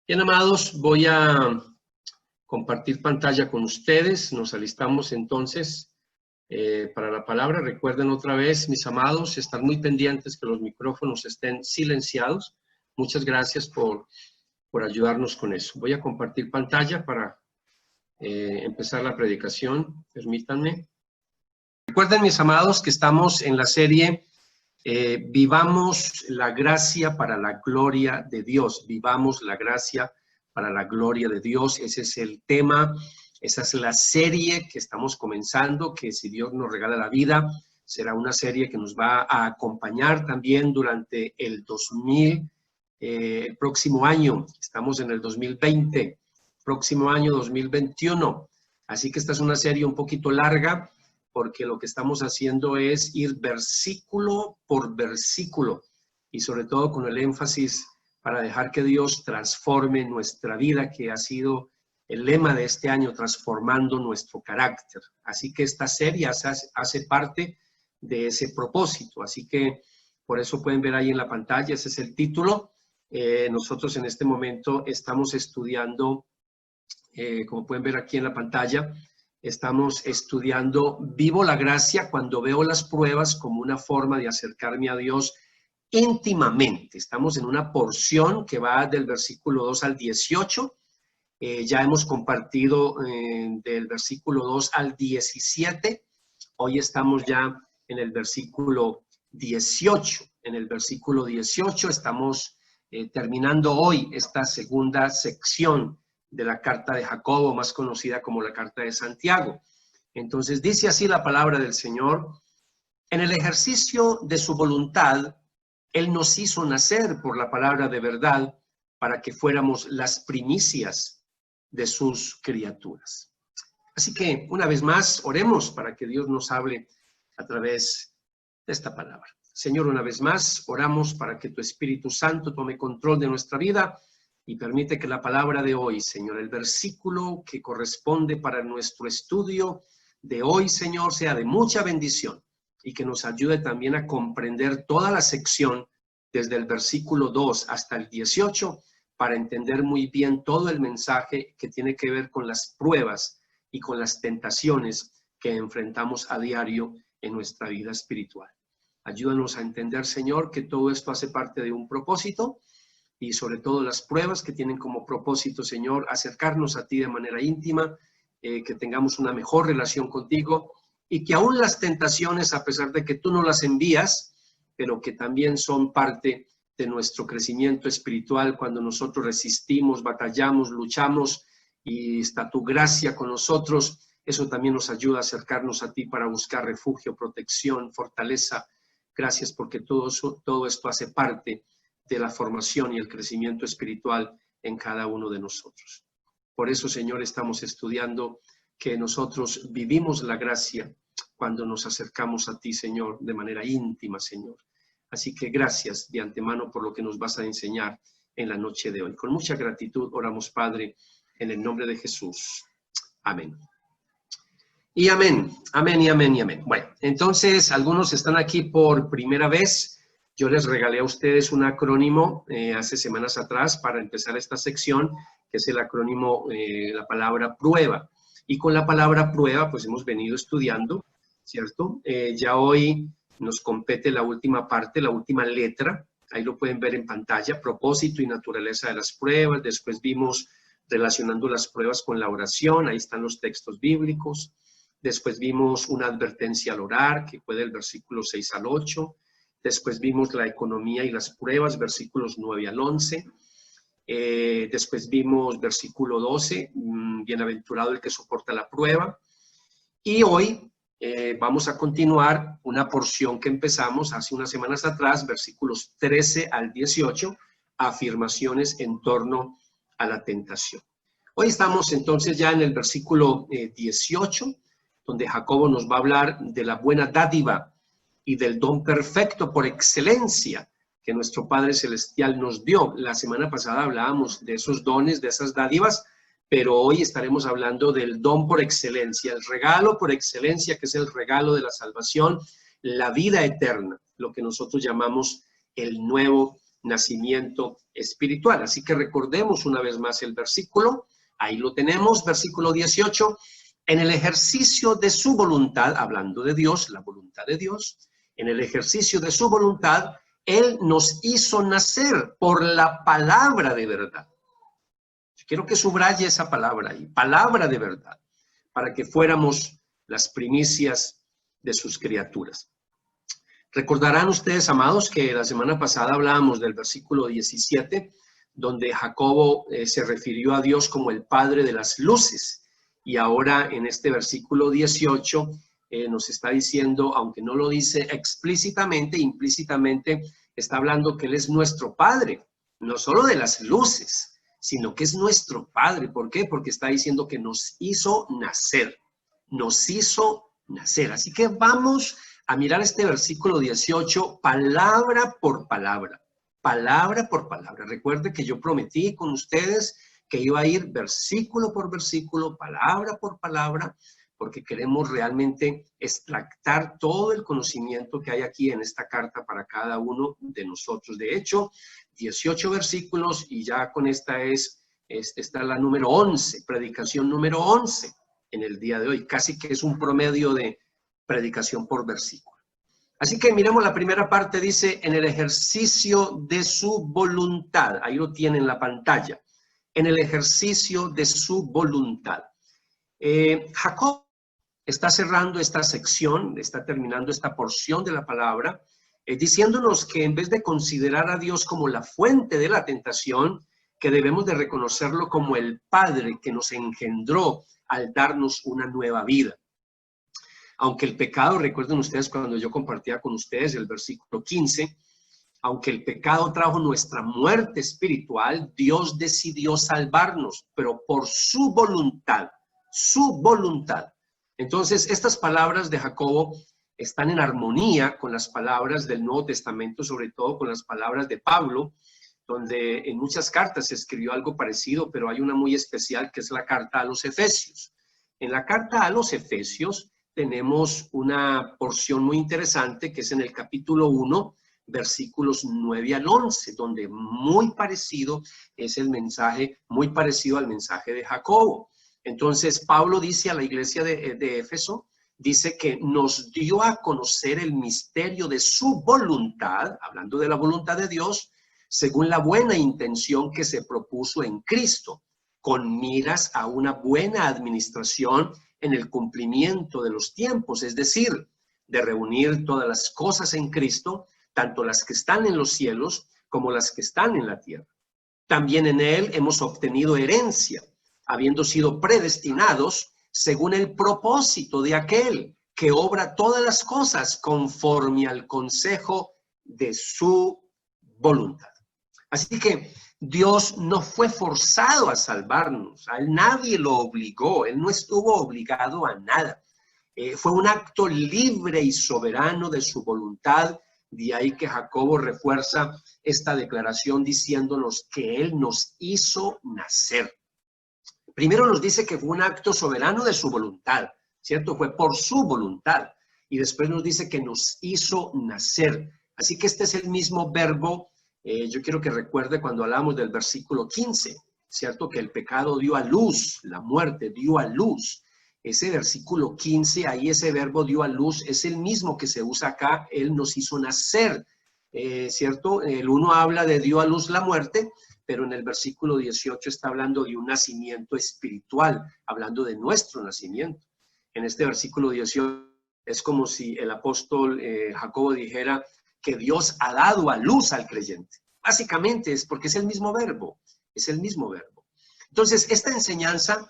Bien, amados, voy a compartir pantalla con ustedes. Nos alistamos entonces para la palabra. Recuerden otra vez, mis amados, estar muy pendientes que los micrófonos estén silenciados. Muchas gracias por ayudarnos con eso. Voy a compartir pantalla para empezar la predicación. Permítanme. Recuerden, mis amados, que estamos en la serie Vivamos la gracia para la gloria de Dios. Vivamos la gracia para la gloria de Dios. Ese es el tema, esa es la serie que estamos comenzando, que si Dios nos regala la vida, será una serie que nos va a acompañar también durante el próximo año. Estamos en el 2020, próximo año 2021. Así que esta es una serie un poquito larga, porque lo que estamos haciendo es ir versículo por versículo y sobre todo con el énfasis para dejar que Dios transforme nuestra vida, que ha sido el lema de este año, transformando nuestro carácter. Así que esta serie hace parte de ese propósito. Así que por eso pueden ver ahí en la pantalla, ese es el título. Nosotros en este momento estamos estudiando, como pueden ver aquí en la pantalla, estamos estudiando Vivo la gracia cuando veo las pruebas como una forma de acercarme a Dios íntimamente. Estamos en una porción que va del versículo 2 al 18. Ya hemos compartido del versículo 2 al 17. Hoy estamos ya en el versículo 18. En el versículo 18 estamos terminando hoy esta segunda sección de la carta de Jacobo, más conocida como la carta de Santiago. Entonces dice así la palabra del Señor: en el ejercicio de su voluntad, Él nos hizo nacer por la palabra de verdad para que fuéramos las primicias de sus criaturas. Así que una vez más oremos para que Dios nos hable a través de esta palabra. Señor, una vez más oramos para que tu Espíritu Santo tome control de nuestra vida y permite que la palabra de hoy, Señor, el versículo que corresponde para nuestro estudio de hoy, Señor, sea de mucha bendición y que nos ayude también a comprender toda la sección desde el versículo 2 hasta el 18 para entender muy bien todo el mensaje que tiene que ver con las pruebas y con las tentaciones que enfrentamos a diario en nuestra vida espiritual. Ayúdanos a entender, Señor, que todo esto hace parte de un propósito, y sobre todo las pruebas que tienen como propósito, Señor, acercarnos a ti de manera íntima, que tengamos una mejor relación contigo y que aún las tentaciones, a pesar de que tú no las envías, pero que también son parte de nuestro crecimiento espiritual cuando nosotros resistimos, batallamos, luchamos y está tu gracia con nosotros, eso también nos ayuda a acercarnos a ti para buscar refugio, protección, fortaleza. Gracias porque todo esto hace parte de la formación y el crecimiento espiritual en cada uno de nosotros. Por eso, Señor, estamos estudiando que nosotros vivimos la gracia cuando nos acercamos a ti, Señor, de manera íntima, Señor. Así que gracias de antemano por lo que nos vas a enseñar en la noche de hoy. Con mucha gratitud oramos, Padre, en el nombre de Jesús. Amén. Y amén, amén y amén y amén. Bueno, entonces algunos están aquí por primera vez. Yo les regalé a ustedes un acrónimo hace semanas atrás para empezar esta sección, que es el acrónimo, la palabra prueba. Y con la palabra prueba, pues hemos venido estudiando, ¿cierto? Ya hoy nos compete la última parte, la última letra. Ahí lo pueden ver en pantalla, propósito y naturaleza de las pruebas. Después vimos relacionando las pruebas con la oración, ahí están los textos bíblicos. Después vimos una advertencia al orar, que fue del versículo 6 al 8. Después vimos la economía y las pruebas, versículos 9 al 11. Después vimos versículo 12, bienaventurado el que soporta la prueba. Y hoy vamos a continuar una porción que empezamos hace unas semanas atrás, versículos 13 al 18, afirmaciones en torno a la tentación. Hoy estamos entonces ya en el versículo 18, donde Jacobo nos va a hablar de la buena dádiva y del don perfecto por excelencia que nuestro Padre Celestial nos dio. La semana pasada hablábamos de esos dones, de esas dádivas, pero hoy estaremos hablando del don por excelencia, el regalo por excelencia, que es el regalo de la salvación, la vida eterna, lo que nosotros llamamos el nuevo nacimiento espiritual. Así que recordemos una vez más el versículo. Ahí lo tenemos, versículo 18. En el ejercicio de su voluntad, hablando de Dios, la voluntad de Dios, en el ejercicio de su voluntad, Él nos hizo nacer por la palabra de verdad. Quiero que subraye esa palabra ahí, palabra de verdad, para que fuéramos las primicias de sus criaturas. Recordarán ustedes, amados, que la semana pasada hablábamos del versículo 17, donde Jacobo se refirió a Dios como el Padre de las luces. Y ahora en este versículo 18 nos está diciendo, aunque no lo dice explícitamente, implícitamente está hablando que Él es nuestro Padre, no solo de las luces, sino que es nuestro Padre. ¿Por qué? Porque está diciendo que nos hizo nacer, nos hizo nacer. Así que vamos a mirar este versículo 18, palabra por palabra, palabra por palabra. Recuerde que yo prometí con ustedes que iba a ir versículo por versículo, palabra por palabra, porque queremos realmente extractar todo el conocimiento que hay aquí en esta carta para cada uno de nosotros. De hecho, 18 versículos y ya con esta es la número 11, predicación número 11 en el día de hoy. Casi que es un promedio de predicación por versículo. Así que miremos la primera parte, dice, en el ejercicio de su voluntad. Ahí lo tiene en la pantalla. En el ejercicio de su voluntad. Jacob está cerrando esta sección, está terminando esta porción de la palabra, diciéndonos que en vez de considerar a Dios como la fuente de la tentación, que debemos de reconocerlo como el Padre que nos engendró al darnos una nueva vida. Aunque el pecado, recuerden ustedes cuando yo compartía con ustedes el versículo 15, aunque el pecado trajo nuestra muerte espiritual, Dios decidió salvarnos, pero por su voluntad, su voluntad. Entonces, estas palabras de Jacobo están en armonía con las palabras del Nuevo Testamento, sobre todo con las palabras de Pablo, donde en muchas cartas se escribió algo parecido, pero hay una muy especial que es la carta a los Efesios. En la carta a los Efesios tenemos una porción muy interesante que es en el capítulo 1, versículos 9 al 11, donde muy parecido es el mensaje, muy parecido al mensaje de Jacobo. Entonces, Pablo dice a la iglesia de Éfeso, dice que nos dio a conocer el misterio de su voluntad, hablando de la voluntad de Dios, según la buena intención que se propuso en Cristo, con miras a una buena administración en el cumplimiento de los tiempos, es decir, de reunir todas las cosas en Cristo, tanto las que están en los cielos como las que están en la tierra. También en Él hemos obtenido herencia, habiendo sido predestinados según el propósito de aquel que obra todas las cosas conforme al consejo de su voluntad. Así que Dios no fue forzado a salvarnos, a él nadie lo obligó, él no estuvo obligado a nada. Fue un acto libre y soberano de su voluntad. De ahí que Jacobo refuerza esta declaración diciéndonos que él nos hizo nacer. Primero nos dice que fue un acto soberano de su voluntad, ¿cierto? Fue por su voluntad. Y después nos dice que nos hizo nacer. Así que este es el mismo verbo. Yo quiero que recuerde cuando hablamos del versículo 15, ¿cierto? Que el pecado dio a luz, la muerte dio a luz. Ese versículo 15, ahí ese verbo dio a luz, es el mismo que se usa acá, él nos hizo nacer, ¿cierto? El uno habla de dio a luz la muerte, pero en el versículo 18 está hablando de un nacimiento espiritual, hablando de nuestro nacimiento. En este versículo 18 es como si el apóstol Jacobo dijera que Dios ha dado a luz al creyente. Básicamente es porque es el mismo verbo, es el mismo verbo. Entonces, esta enseñanza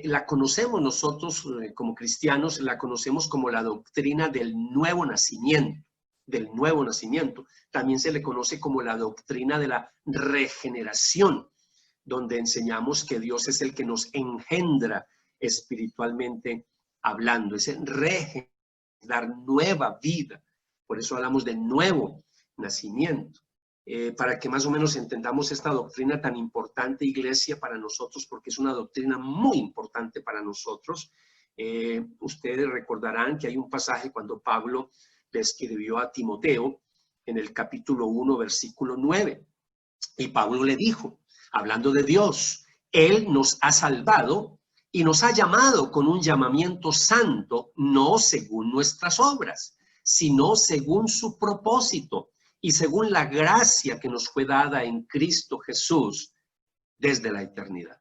la conocemos nosotros como cristianos, la conocemos como la doctrina del nuevo nacimiento, También se le conoce como la doctrina de la regeneración, donde enseñamos que Dios es el que nos engendra espiritualmente hablando, es regenerar, dar nueva vida. Por eso hablamos de nuevo nacimiento. Para que más o menos entendamos esta doctrina tan importante, iglesia, para nosotros, porque es una doctrina muy importante para nosotros. Ustedes recordarán que hay un pasaje cuando Pablo le escribió a Timoteo en el capítulo 1, versículo 9, Y Pablo le dijo, hablando de Dios, Él nos ha salvado y nos ha llamado con un llamamiento santo, no según nuestras obras, sino según su propósito y según la gracia que nos fue dada en Cristo Jesús desde la eternidad.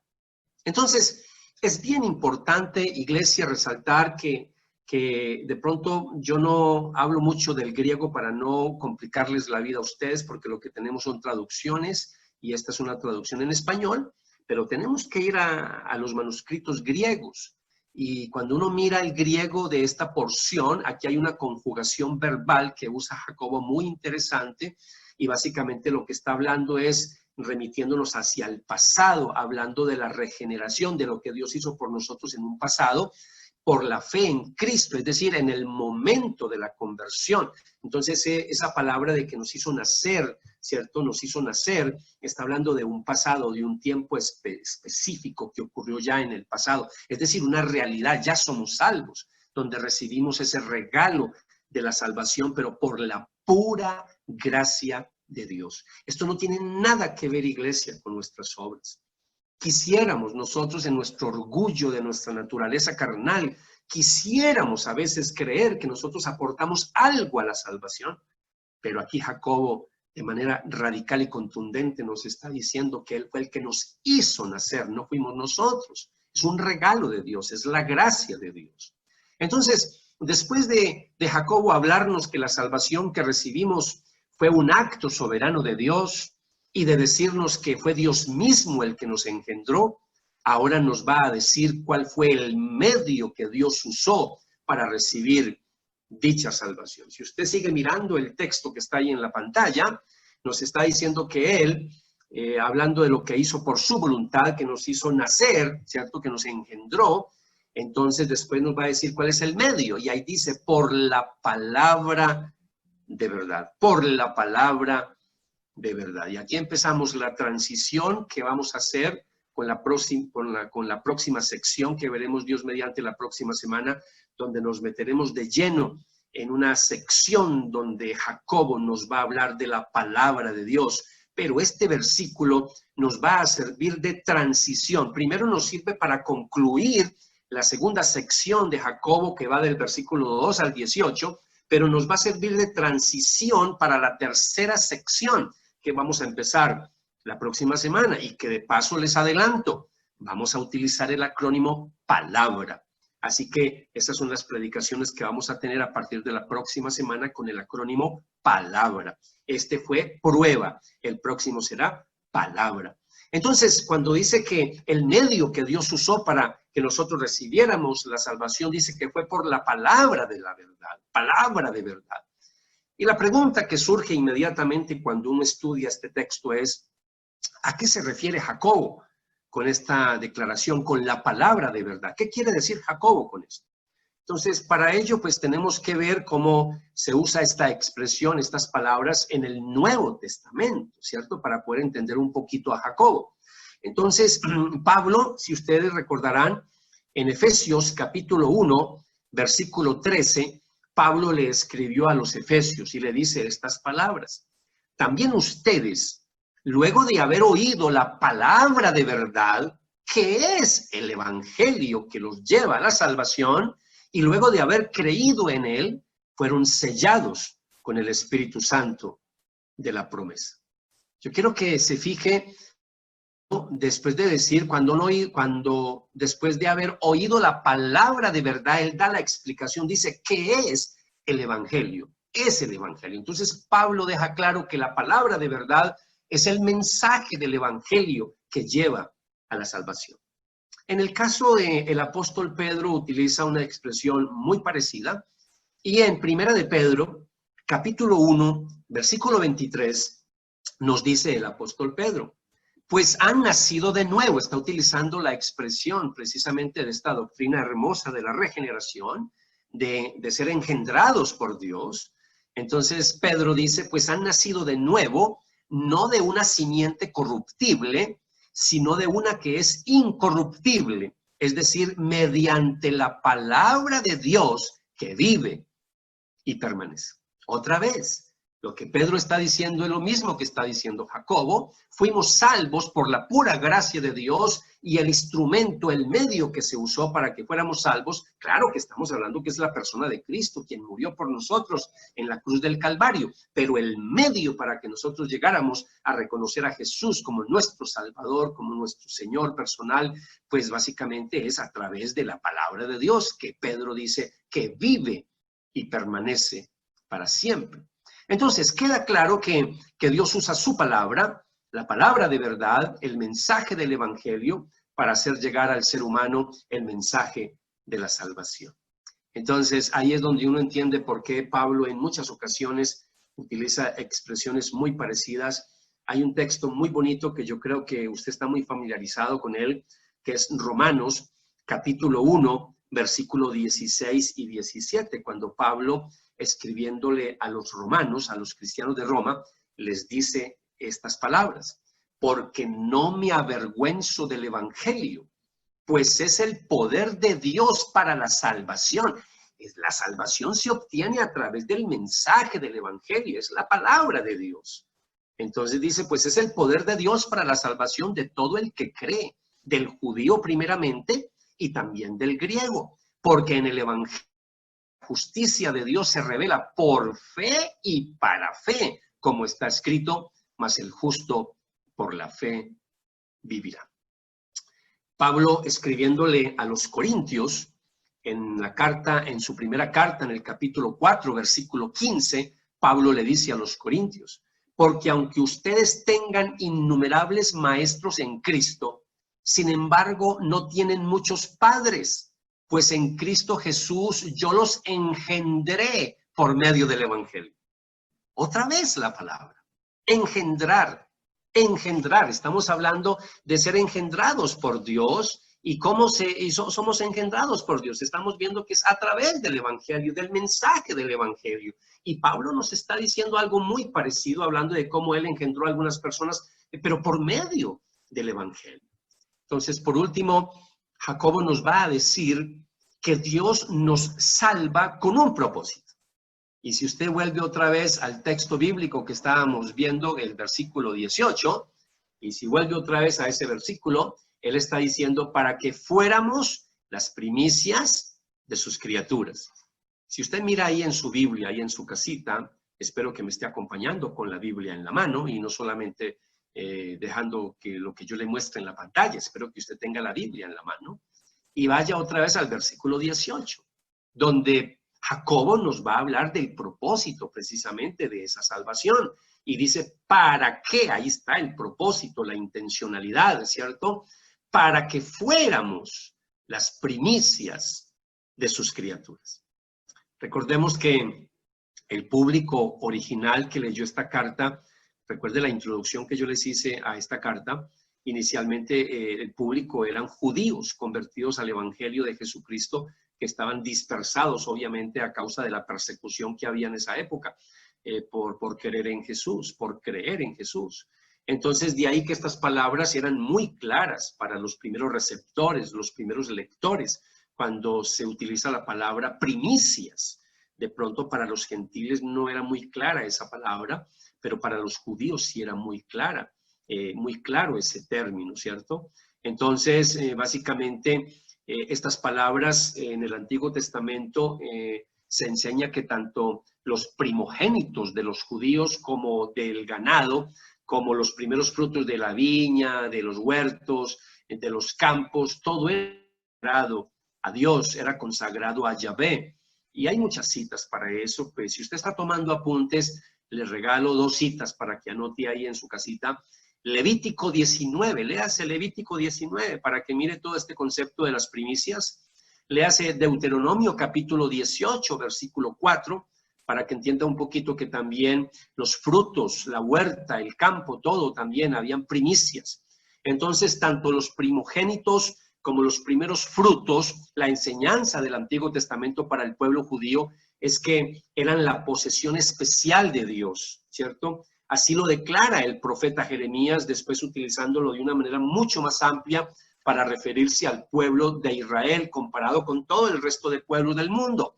Entonces, es bien importante, iglesia, resaltar que de pronto yo no hablo mucho del griego para no complicarles la vida a ustedes, porque lo que tenemos son traducciones y esta es una traducción en español, pero tenemos que ir a los manuscritos griegos. Y cuando uno mira el griego de esta porción, aquí hay una conjugación verbal que usa Jacobo muy interesante y básicamente lo que está hablando es remitiéndonos hacia el pasado, hablando de la regeneración, de lo que Dios hizo por nosotros en un pasado, por la fe en Cristo, es decir, en el momento de la conversión. Entonces, esa palabra de que nos hizo nacer, ¿cierto? Nos hizo nacer, está hablando de un pasado, de un tiempo específico que ocurrió ya en el pasado. Es decir, una realidad, ya somos salvos, donde recibimos ese regalo de la salvación, pero por la pura gracia de Dios. Esto no tiene nada que ver, iglesia, con nuestras obras. Quisiéramos nosotros en nuestro orgullo de nuestra naturaleza carnal, quisiéramos a veces creer que nosotros aportamos algo a la salvación, pero aquí Jacobo de manera radical y contundente nos está diciendo que Él fue el que nos hizo nacer, no fuimos nosotros. Es un regalo de Dios, es la gracia de Dios. Entonces, después de Jacobo hablarnos que la salvación que recibimos fue un acto soberano de Dios, y de decirnos que fue Dios mismo el que nos engendró, ahora nos va a decir cuál fue el medio que Dios usó para recibir dicha salvación. Si usted sigue mirando el texto que está ahí en la pantalla, nos está diciendo que Él, hablando de lo que hizo por su voluntad, que nos hizo nacer, ¿cierto? Que nos engendró, entonces después nos va a decir cuál es el medio. Y ahí dice, por la palabra de verdad, por la palabra de verdad. Y aquí empezamos la transición que vamos a hacer con la próxima sección que veremos Dios mediante la próxima semana, donde nos meteremos de lleno en una sección donde Jacobo nos va a hablar de la palabra de Dios. Pero este versículo nos va a servir de transición. Primero nos sirve para concluir la segunda sección de Jacobo, que va del versículo 2 al 18, pero nos va a servir de transición para la tercera sección, que vamos a empezar la próxima semana y que de paso les adelanto, vamos a utilizar el acrónimo palabra. Así que esas son las predicaciones que vamos a tener a partir de la próxima semana con el acrónimo palabra. Este fue prueba, el próximo será palabra. Entonces, cuando dice que el medio que Dios usó para que nosotros recibiéramos la salvación, dice que fue por la palabra de la verdad, palabra de verdad. Y la pregunta que surge inmediatamente cuando uno estudia este texto es, ¿a qué se refiere Jacobo con esta declaración, con la palabra de verdad? ¿Qué quiere decir Jacobo con esto? Entonces, para ello, pues tenemos que ver cómo se usa esta expresión, estas palabras en el Nuevo Testamento, ¿cierto? Para poder entender un poquito a Jacobo. Entonces, Pablo, si ustedes recordarán, en Efesios capítulo 1, versículo 13, Pablo le escribió a los efesios y le dice estas palabras. También ustedes, luego de haber oído la palabra de verdad, que es el evangelio que los lleva a la salvación, y luego de haber creído en él, fueron sellados con el Espíritu Santo de la promesa. Yo quiero que se fije, después de decir, después de haber oído la palabra de verdad, él da la explicación, dice, ¿qué es el evangelio? Es el evangelio. Entonces Pablo deja claro que la palabra de verdad es el mensaje del evangelio que lleva a la salvación. En el caso del apóstol Pedro utiliza una expresión muy parecida y en Primera de Pedro, capítulo 1, versículo 23, nos dice el apóstol Pedro, pues han nacido de nuevo. Está utilizando la expresión precisamente de esta doctrina hermosa de la regeneración, de ser engendrados por Dios. Entonces Pedro dice, pues han nacido de nuevo, no de una simiente corruptible, sino de una que es incorruptible, es decir, mediante la palabra de Dios que vive y permanece. Otra vez, Lo que Pedro está diciendo es lo mismo que está diciendo Jacobo. Fuimos salvos por la pura gracia de Dios y el instrumento, el medio que se usó para que fuéramos salvos. Claro que estamos hablando que es la persona de Cristo, quien murió por nosotros en la cruz del Calvario. Pero el medio para que nosotros llegáramos a reconocer a Jesús como nuestro Salvador, como nuestro Señor personal, pues básicamente es a través de la palabra de Dios, que Pedro dice que vive y permanece para siempre. Entonces, queda claro que Dios usa su palabra, la palabra de verdad, el mensaje del evangelio, para hacer llegar al ser humano el mensaje de la salvación. Entonces, ahí es donde uno entiende por qué Pablo en muchas ocasiones utiliza expresiones muy parecidas. Hay un texto muy bonito que yo creo que usted está muy familiarizado con él, que es Romanos, capítulo 1, versículo 16 y 17, cuando Pablo, escribiéndole a los romanos, a los cristianos de Roma, les dice estas palabras: porque no me avergüenzo del evangelio, pues es el poder de Dios para la salvación. La salvación se obtiene a través del mensaje del evangelio, es la palabra de Dios. Entonces dice, pues es el poder de Dios para la salvación de todo el que cree, del judío primeramente y también del griego, porque en el evangelio la justicia de Dios se revela por fe y para fe, como está escrito, mas el justo por la fe vivirá. Pablo, escribiéndole a los corintios, en la carta, en su primera carta, en el capítulo 4, versículo 15, Pablo le dice a los corintios: porque aunque ustedes tengan innumerables maestros en Cristo, sin embargo no tienen muchos padres, pues en Cristo Jesús yo los engendré por medio del evangelio. Otra vez la palabra, engendrar. Engendrar, estamos hablando de ser engendrados por Dios. ¿Y cómo somos engendrados por Dios? Estamos viendo que es a través del evangelio, del mensaje del evangelio. Y Pablo nos está diciendo algo muy parecido, hablando de cómo él engendró a algunas personas, pero por medio del evangelio. Entonces, por último, Jacobo nos va a decir que Dios nos salva con un propósito. Y si usted vuelve otra vez al texto bíblico que estábamos viendo, el versículo 18, y si vuelve otra vez a ese versículo, él está diciendo para que fuéramos las primicias de sus criaturas. Si usted mira ahí en su Biblia, ahí en su casita, espero que me esté acompañando con la Biblia en la mano y no solamente dejando que lo que yo le muestre en la pantalla. Espero que usted tenga la Biblia en la mano y vaya otra vez al versículo 18, donde Jacobo nos va a hablar del propósito precisamente de esa salvación. Y dice, ¿para qué? Ahí está el propósito, la intencionalidad, ¿cierto? Para que fuéramos las primicias de sus criaturas. Recordemos que el público original que leyó esta carta, recuerde la introducción que yo les hice a esta carta, inicialmente el público eran judíos convertidos al evangelio de Jesucristo, que estaban dispersados obviamente a causa de la persecución que había en esa época por querer en Jesús, por creer en Jesús. Entonces de ahí que estas palabras eran muy claras para los primeros receptores, los primeros lectores, cuando se utiliza la palabra primicias. De pronto para los gentiles no era muy clara esa palabra, pero para los judíos sí era muy clara, muy claro ese término, ¿cierto? Entonces básicamente estas palabras en el Antiguo Testamento se enseña que tanto los primogénitos de los judíos como del ganado, como los primeros frutos de la viña, de los huertos, de los campos, todo era consagrado a Dios, era consagrado a Yahvé. Y hay muchas citas para eso, pues si usted está tomando apuntes, les regalo 2 citas para que anote ahí en su casita. Levítico 19, léase Levítico 19 para que mire todo este concepto de las primicias. Léase Deuteronomio capítulo 18, versículo 4, para que entienda un poquito que también los frutos, la huerta, el campo, todo también habían primicias. Entonces, tanto los primogénitos como los primeros frutos, la enseñanza del Antiguo Testamento para el pueblo judío es que eran la posesión especial de Dios, ¿cierto? Así lo declara el profeta Jeremías, después utilizándolo de una manera mucho más amplia para referirse al pueblo de Israel comparado con todo el resto de pueblos del mundo.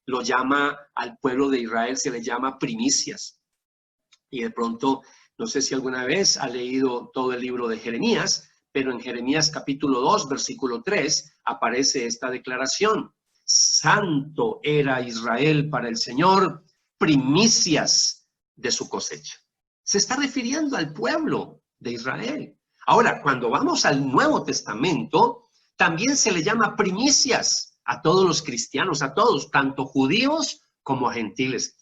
Lo llama al pueblo de Israel, se le llama primicias. Y de pronto, no sé si alguna vez ha leído todo el libro de Jeremías, pero en Jeremías capítulo 2, versículo 3, aparece esta declaración. Santo era Israel para el Señor, primicias de su cosecha. Se está refiriendo al pueblo de Israel. Ahora, cuando vamos al Nuevo Testamento, también se le llama primicias a todos los cristianos, a todos, tanto judíos como a gentiles.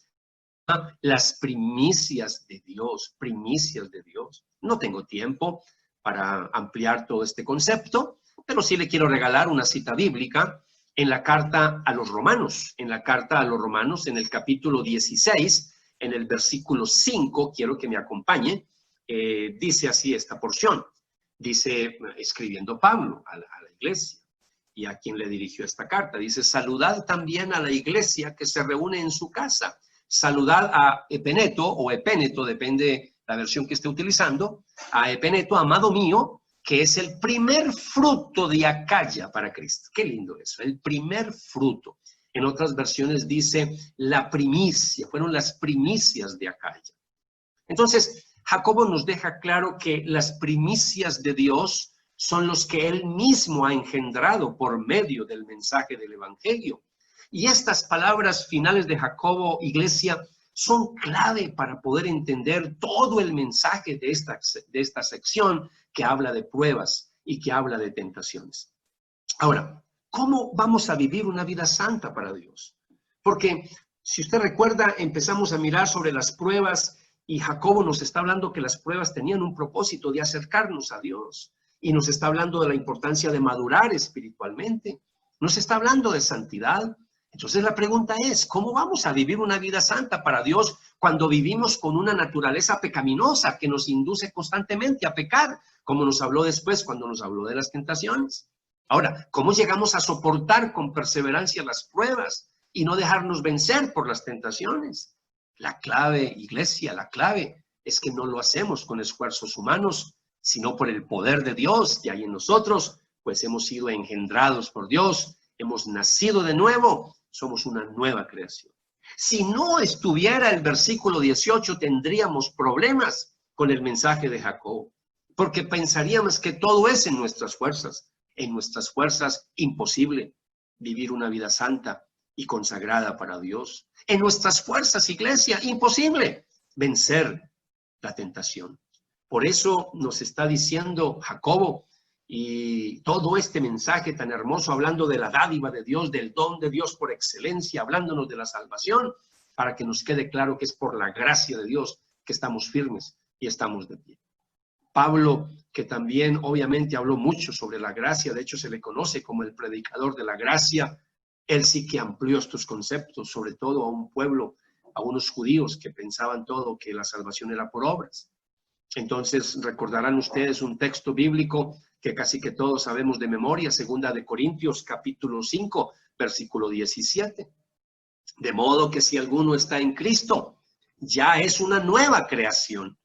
Las primicias de Dios, primicias de Dios. No tengo tiempo para ampliar todo este concepto, pero sí le quiero regalar una cita bíblica en la carta a los romanos. En la carta a los romanos, en el capítulo 16, en el versículo 5, quiero que me acompañe, dice así esta porción. Dice, escribiendo Pablo a la iglesia y a quien le dirigió esta carta, dice, saludad también a la iglesia que se reúne en su casa. Saludad a Epeneto o Epéneto, depende la versión que esté utilizando, a Epeneto, amado mío, que es el primer fruto de Acaya para Cristo. Qué lindo eso, el primer fruto. En otras versiones dice la primicia, fueron las primicias de Acaya. Entonces, Jacobo nos deja claro que las primicias de Dios son los que él mismo ha engendrado por medio del mensaje del Evangelio. Y estas palabras finales de Jacobo, iglesia, son clave para poder entender todo el mensaje de esta sección que habla de pruebas y que habla de tentaciones. Ahora, ¿cómo vamos a vivir una vida santa para Dios? Porque si usted recuerda, empezamos a mirar sobre las pruebas y Jacobo nos está hablando que las pruebas tenían un propósito de acercarnos a Dios. Y nos está hablando de la importancia de madurar espiritualmente. Nos está hablando de santidad. Entonces la pregunta es, ¿cómo vamos a vivir una vida santa para Dios cuando vivimos con una naturaleza pecaminosa que nos induce constantemente a pecar? Como nos habló después cuando nos habló de las tentaciones. Ahora, ¿cómo llegamos a soportar con perseverancia las pruebas y no dejarnos vencer por las tentaciones? La clave, iglesia, la clave es que no lo hacemos con esfuerzos humanos, sino por el poder de Dios que hay en nosotros, pues hemos sido engendrados por Dios, hemos nacido de nuevo, somos una nueva creación. Si no estuviera el versículo 18, tendríamos problemas con el mensaje de Jacob, porque pensaríamos que todo es en nuestras fuerzas. En nuestras fuerzas, imposible vivir una vida santa y consagrada para Dios. En nuestras fuerzas, iglesia, imposible vencer la tentación. Por eso nos está diciendo Jacobo y todo este mensaje tan hermoso, hablando de la dádiva de Dios, del don de Dios por excelencia, hablándonos de la salvación, para que nos quede claro que es por la gracia de Dios que estamos firmes y estamos de pie. Pablo, que también obviamente habló mucho sobre la gracia, de hecho se le conoce como el predicador de la gracia, él sí que amplió estos conceptos, sobre todo a un pueblo, a unos judíos que pensaban todo que la salvación era por obras. Entonces recordarán ustedes un texto bíblico que casi que todos sabemos de memoria, 2 de Corintios capítulo 5, versículo 17. De modo que si alguno está en Cristo, ya es una nueva creación.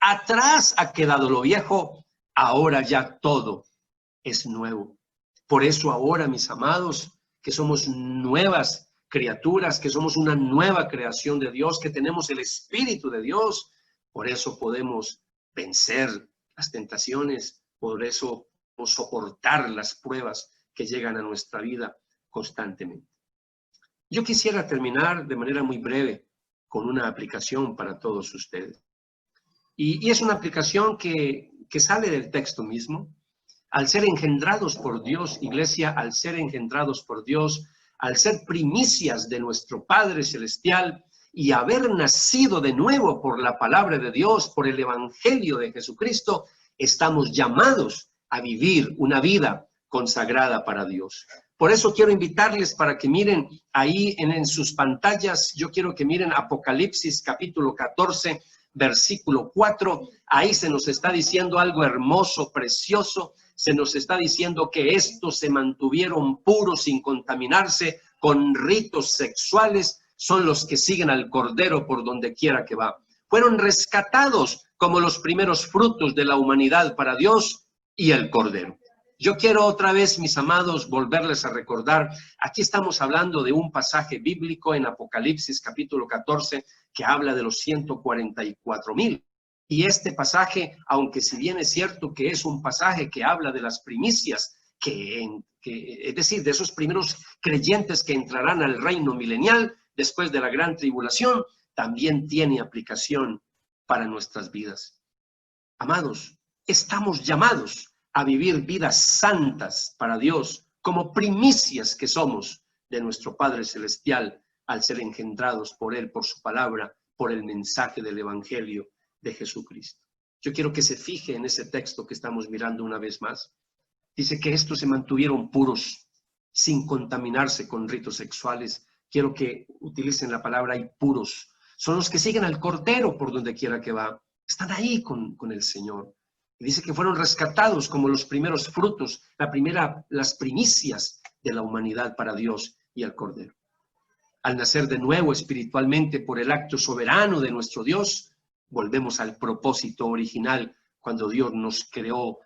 Atrás ha quedado lo viejo, ahora ya todo es nuevo. Por eso ahora, mis amados, que somos nuevas criaturas, que somos una nueva creación de Dios, que tenemos el Espíritu de Dios, por eso podemos vencer las tentaciones, por eso podemos soportar las pruebas que llegan a nuestra vida constantemente. Yo quisiera terminar de manera muy breve con una aplicación para todos ustedes. Y es una aplicación que sale del texto mismo. Al ser engendrados por Dios, iglesia, al ser engendrados por Dios, al ser primicias de nuestro Padre Celestial y haber nacido de nuevo por la palabra de Dios, por el Evangelio de Jesucristo, estamos llamados a vivir una vida consagrada para Dios. Por eso quiero invitarles para que miren ahí en sus pantallas, yo quiero que miren Apocalipsis capítulo 14, versículo 4, ahí se nos está diciendo algo hermoso, precioso, se nos está diciendo que estos se mantuvieron puros sin contaminarse con ritos sexuales, son los que siguen al Cordero por donde quiera que va. Fueron rescatados como los primeros frutos de la humanidad para Dios y el Cordero. Yo quiero otra vez, mis amados, volverles a recordar, aquí estamos hablando de un pasaje bíblico en Apocalipsis capítulo 14 que habla de los 144,000. Y este pasaje, aunque si bien es cierto que es un pasaje que habla de las primicias, es decir, de esos primeros creyentes que entrarán al reino milenial después de la gran tribulación, también tiene aplicación para nuestras vidas. Amados, estamos llamados a vivir vidas santas para Dios, como primicias que somos de nuestro Padre Celestial, al ser engendrados por Él, por su palabra, por el mensaje del Evangelio de Jesucristo. Yo quiero que se fije en ese texto que estamos mirando una vez más. Dice que estos se mantuvieron puros, sin contaminarse con ritos sexuales. Quiero que utilicen la palabra y puros. Son los que siguen al Cordero por donde quiera que va. Están ahí con el Señor. Y dice que fueron rescatados como los primeros frutos, las primicias de la humanidad para Dios y el Cordero. Al nacer de nuevo espiritualmente por el acto soberano de nuestro Dios, volvemos al propósito original cuando Dios nos creó,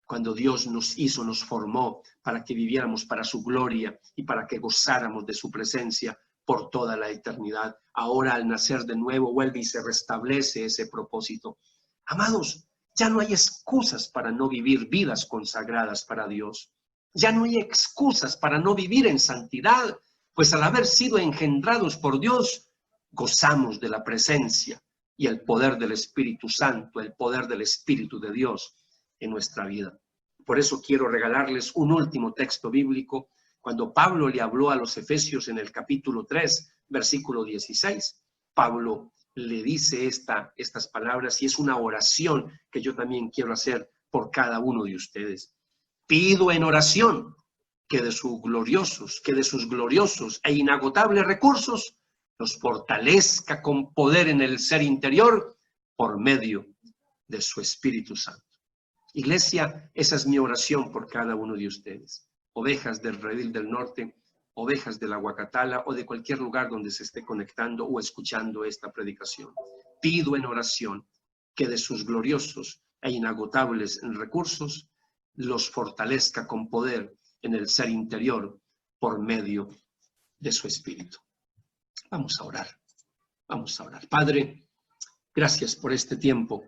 cuando Dios nos hizo, nos formó para que viviéramos para su gloria y para que gozáramos de su presencia por toda la eternidad. Ahora al nacer de nuevo vuelve y se restablece ese propósito. Amados, ya no hay excusas para no vivir vidas consagradas para Dios. Ya no hay excusas para no vivir en santidad, pues al haber sido engendrados por Dios, gozamos de la presencia y el poder del Espíritu Santo, el poder del Espíritu de Dios en nuestra vida. Por eso quiero regalarles un último texto bíblico. Cuando Pablo le habló a los Efesios en el capítulo 3, versículo 16, Pablo le dice estas palabras y es una oración que yo también quiero hacer por cada uno de ustedes. Pido en oración que de sus gloriosos e inagotables recursos los fortalezca con poder en el ser interior por medio de su Espíritu Santo. Iglesia, esa es mi oración por cada uno de ustedes. Ovejas del Redil del Norte, ovejas de la Huacatala o de cualquier lugar donde se esté conectando o escuchando esta predicación. Pido en oración que de sus gloriosos e inagotables recursos los fortalezca con poder en el ser interior por medio de su Espíritu. Vamos a orar. Vamos a orar. Padre, gracias por este tiempo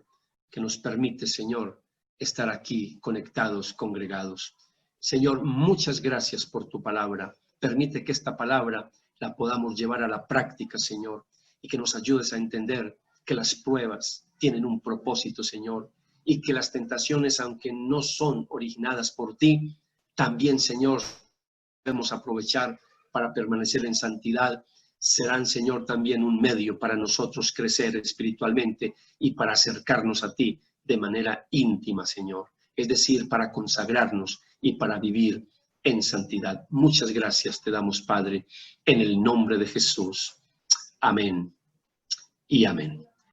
que nos permite, Señor, estar aquí conectados, congregados. Señor, muchas gracias por tu palabra. Permite que esta palabra la podamos llevar a la práctica, Señor, y que nos ayudes a entender que las pruebas tienen un propósito, Señor, y que las tentaciones, aunque no son originadas por ti, también, Señor, debemos aprovechar para permanecer en santidad. Serán, Señor, también un medio para nosotros crecer espiritualmente y para acercarnos a ti de manera íntima, Señor. Es decir, para consagrarnos y para vivir en santidad. Muchas gracias te damos, Padre, en el nombre de Jesús. Amén y amén.